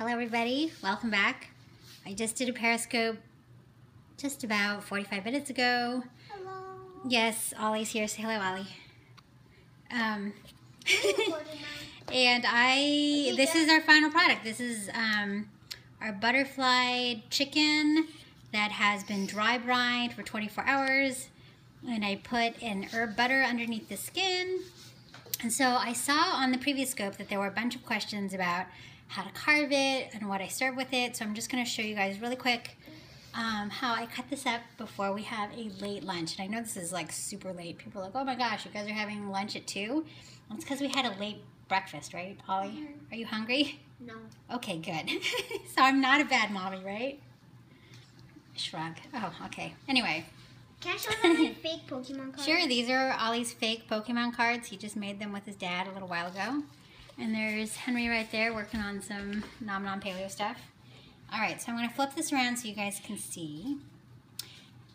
Hello everybody, welcome back. I just did a Periscope just about 45 minutes ago. Hello. Yes, Ollie's here. Say hello, Ollie. And this is our final product. This is our butterfly chicken that has been dry brined for 24 hours. And I put an herb butter underneath the skin. And so I saw on the previous scope that there were a bunch of questions about how to carve it and what I serve with it. So I'm just going to show you guys really quick how I cut this up before we have a late lunch. And I know this is like super late. People are like, oh my gosh, you guys are having lunch at 2? Well, it's because we had a late breakfast, right, Ollie? Are you hungry? No. Okay, good. So I'm not a bad mommy, right? Shrug. Oh, okay. Anyway. Can I show them my fake Pokemon cards? Sure, these are Ollie's fake Pokemon cards. He just made them with his dad a little while ago. And there's Henry right there working on some Nom Nom Paleo stuff. Alright, so I'm going to flip this around so you guys can see.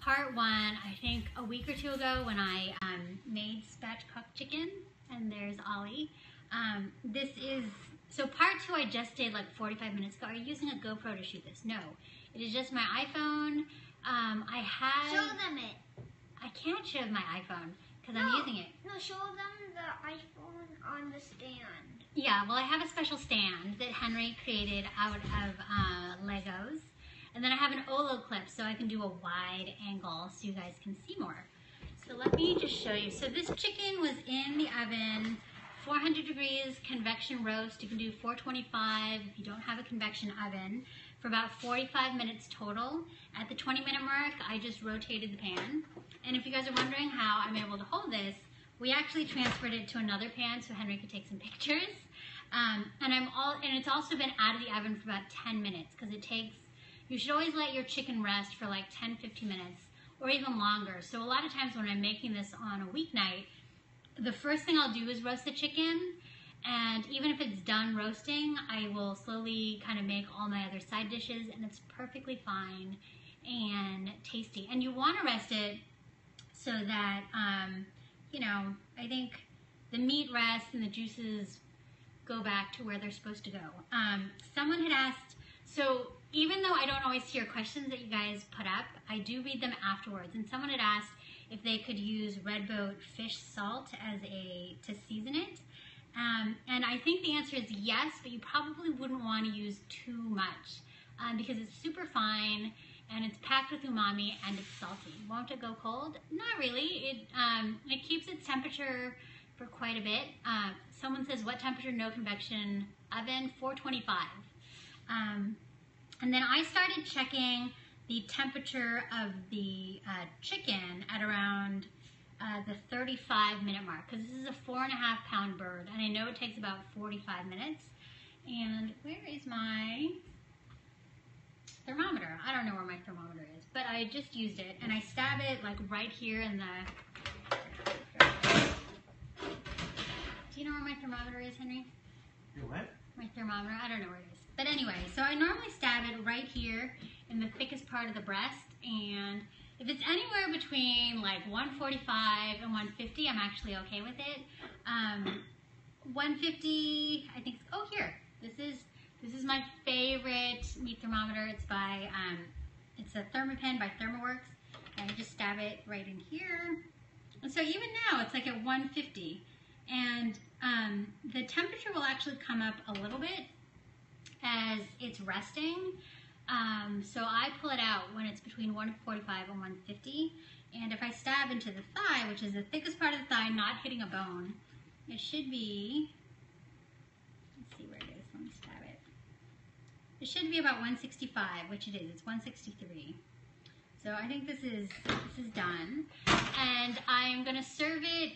Part 1, I think a week or 2 ago when I made spatchcocked chicken. And there's Ollie. So part 2 I just did like 45 minutes ago. Are you using a GoPro to shoot this? No. It is just my iPhone. Show them it. I can't show my iPhone because I'm using it. No, show them the iPhone on the stand. Yeah, well I have a special stand that Henry created out of Legos. And then I have an Olo clip so I can do a wide angle so you guys can see more. So let me just show you. So this chicken was in the oven, 400 degrees convection roast. You can do 425 if you don't have a convection oven, for about 45 minutes total. At the 20-minute mark, I just rotated the pan. And if you guys are wondering how I'm able to hold this, we actually transferred it to another pan so Henry could take some pictures. And it's also been out of the oven for about 10 minutes because it takes, you should always let your chicken rest for like 10-15 minutes or even longer. So a lot of times when I'm making this on a weeknight, the first thing I'll do is roast the chicken. And even if it's done roasting, I will slowly kind of make all my other side dishes, and it's perfectly fine and tasty. And you want to rest it so that, you know, I think the meat rests and the juices go back to where they're supposed to go. Someone had asked, so even though I don't always see your questions that you guys put up, I do read them afterwards. And someone had asked if they could use Red Boat fish salt to season it. And I think the answer is yes, but you probably wouldn't want to use too much because it's super fine and it's packed with umami and it's salty. Won't it go cold? Not really. It keeps its temperature for quite a bit. Someone says, what temperature? No convection oven? 425. And then I started checking the temperature of the chicken at around the 35-minute mark, because this is a 4.5-pound bird, and I know it takes about 45 minutes. And where is my thermometer? I don't know where my thermometer is, but I just used it, and I stab it like right here in the... Do you know where my thermometer is, Henry? Your what? My thermometer, I don't know where it is. But anyway, so I normally stab it right here in the thickest part of the breast, and if it's anywhere between like 145 and 150, I'm actually okay with it. 150, I think, oh here, this is my favorite meat thermometer. It's by, it's a Thermapen by ThermaWorks, and I just stab it right in here. And so even now, it's like at 150, and the temperature will actually come up a little bit as it's resting. So I pull it out when it's between 145 and 150. And if I stab into the thigh, which is the thickest part of the thigh, not hitting a bone, it should be, let's see where it is, let me stab it. It should be about 165, which it is, it's 163. So I think this is done. And I'm gonna serve it,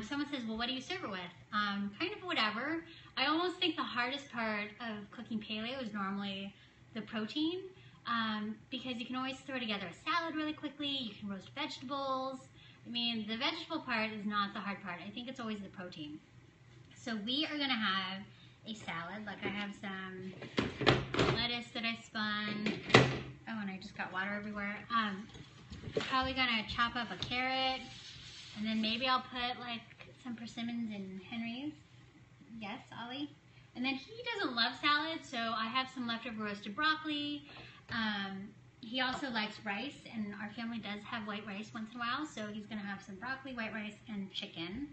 someone says, well, what do you serve it with? Kind of whatever. I almost think the hardest part of cooking paleo is normally the protein, because you can always throw together a salad really quickly, you can roast vegetables. I mean, the vegetable part is not the hard part. I think it's always the protein. So we are gonna have a salad. Like I have some lettuce that I spun. Oh, and I just got water everywhere. Probably gonna chop up a carrot, and then maybe I'll put like some persimmons in Henry's. Yes, Ollie? And then he doesn't love salad, so I have some leftover roasted broccoli. He also likes rice, and our family does have white rice once in a while, so he's going to have some broccoli, white rice, and chicken.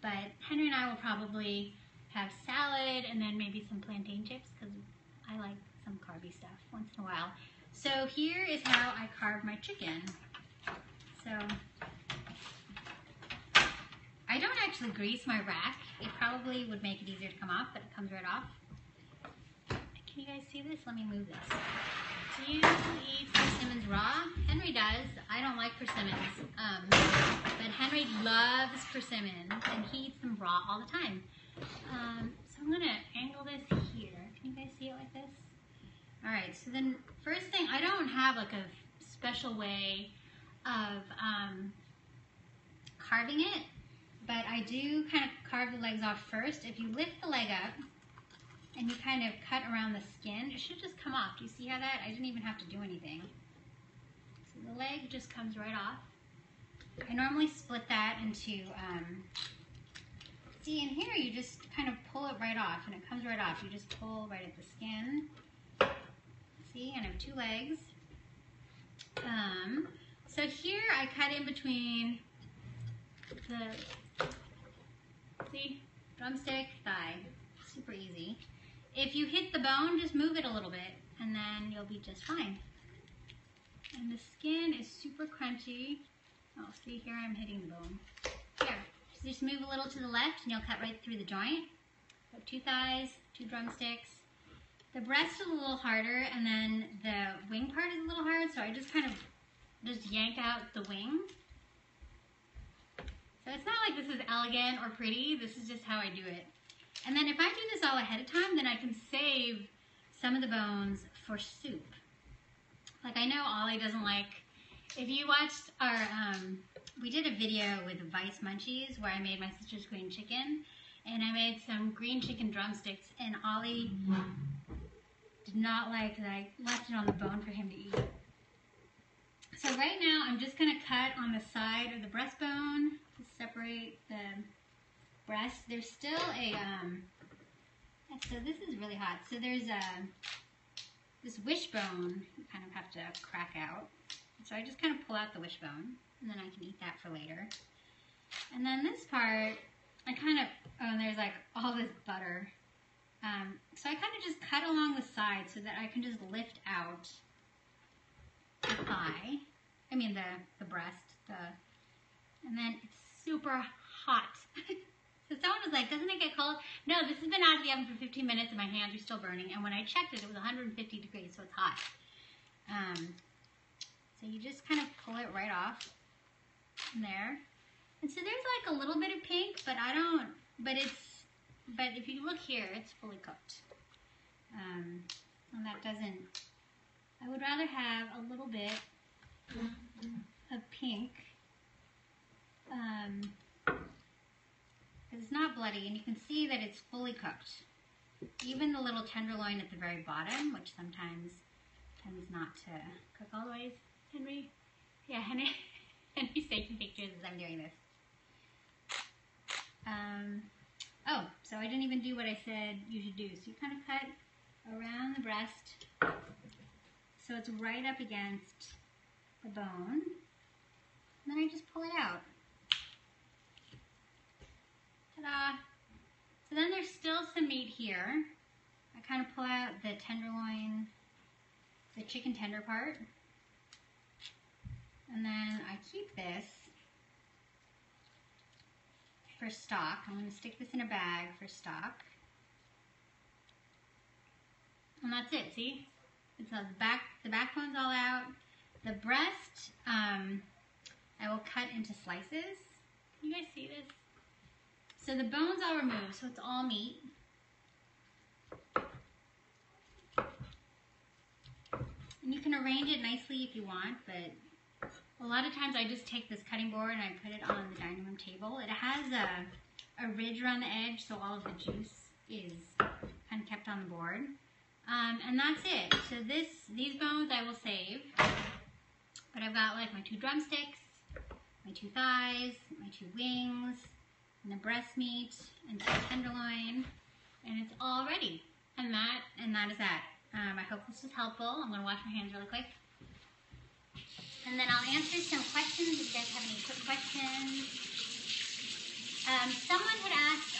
But Henry and I will probably have salad and then maybe some plantain chips, because I like some carby stuff once in a while. So here is how I carve my chicken. So I don't actually grease my rack. It probably would make it easier to come off, but it comes right off. Can you guys see this? Let me move this. Do you eat persimmons raw? Henry does. I don't like persimmons. But Henry loves persimmons, and he eats them raw all the time. So I'm going to angle this here. Can you guys see it like this? All right, so then first thing, I don't have like a special way of carving it, but I do kind of carve the legs off first. If you lift the leg up and you kind of cut around the skin, it should just come off. Do you see how that? I didn't even have to do anything. So the leg just comes right off. I normally split that into, see in here you just kind of pull it right off and it comes right off. You just pull right at the skin. See, and I have two legs. So here I cut in between the, see, drumstick, thigh. Super easy. If you hit the bone, just move it a little bit and then you'll be just fine. And the skin is super crunchy. Oh, see here I'm hitting the bone. Here, just move a little to the left and you'll cut right through the joint. Got two thighs, two drumsticks. The breast is a little harder, and then the wing part is a little hard, so I just kind of just yank out the wing. So it's not like this is elegant or pretty, this is just how I do it. And then if I do this all ahead of time, then I can save some of the bones for soup. Like I know Ollie doesn't like, if you watched our, we did a video with Vice Munchies where I made my sister's green chicken, and I made some green chicken drumsticks, and Ollie did not like that I left it on the bone for him to eat. So right now I'm just going to cut on the side of the breastbone to separate the breast. There's still a, so this is really hot. So there's this wishbone you kind of have to crack out. So I just kind of pull out the wishbone, and then I can eat that for later. And then this part, I kind of, oh, and there's like all this butter. So I kind of just cut along the side so that I can just lift out the thigh, I mean the breast, and then it's super hot. So someone was like, doesn't it get cold? No, this has been out of the oven for 15 minutes and my hands are still burning, and when I checked it, it was 150 degrees, so it's hot. So you just kind of pull it right off from there. And so there's like a little bit of pink, but I don't, but if you look here, it's fully cooked. And that doesn't, I would rather have a little bit of pink, because it's not bloody, and you can see that it's fully cooked. Even the little tenderloin at the very bottom, which sometimes tends not to cook all the way. Henry? Yeah, Henry's taking pictures as I'm doing this. Oh, so I didn't even do what I said you should do. So you kind of cut around the breast so it's right up against the bone. And then I just pull it out. Ta-da! So then there's still some meat here. I kind of pull out the tenderloin, the chicken tender part. And then I keep this for stock. I'm going to stick this in a bag for stock. And that's it, see? It's the backbone's all out. The breast, I will cut into slices. Can you guys see this? So the bone's all removed, so it's all meat. And you can arrange it nicely if you want, but a lot of times I just take this cutting board and I put it on the dining room table. It has a ridge around the edge, so all of the juice is kind of kept on the board. And that's it. So these bones I will save. But I've got like my two drumsticks, my two thighs, my two wings, and the breast meat, and some tenderloin. And it's all ready. And that is that. I hope this was helpful. I'm going to wash my hands really quick. And then I'll answer some questions if you guys have any quick questions. Someone had asked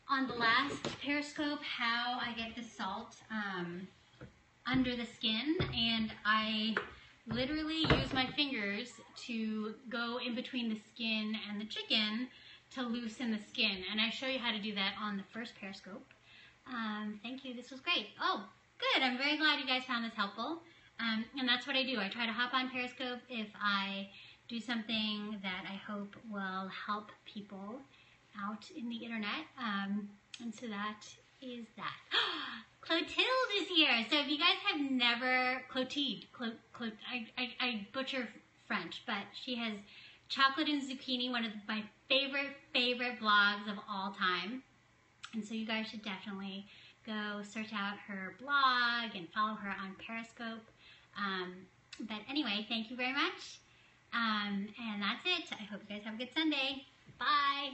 on the last Periscope how I get the salt under the skin, and I literally use my fingers to go in between the skin and the chicken to loosen the skin, and I show you how to do that on the first Periscope. Thank you, this was great. Oh, good, I'm very glad you guys found this helpful. And that's what I do. I try to hop on Periscope if I do something that I hope will help people out in the internet. And so that is that. Clotilde is here. So if you guys have never, Clotilde, I butcher French, but she has Chocolate and Zucchini, one of my favorite blogs of all time. And so you guys should definitely go search out her blog and follow her on Periscope. But anyway, thank you very much. And that's it. I hope you guys have a good Sunday. Bye.